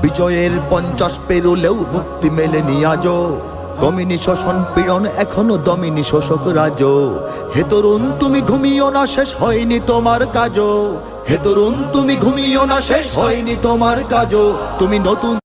বিজয়ের 50 পেরোলেও মুক্তি মেলেনি আজও, দমিনী শোষণ পীড়ন এখনো দমিনী শোষক রাজ। হে তরুণ তুমি ঘুমিও না, শেষ হয়নি তোমার কাজও। হে তরুণ তুমি ঘুমিও না, শেষ হয়নি তোমার কাজও। তুমি নতুন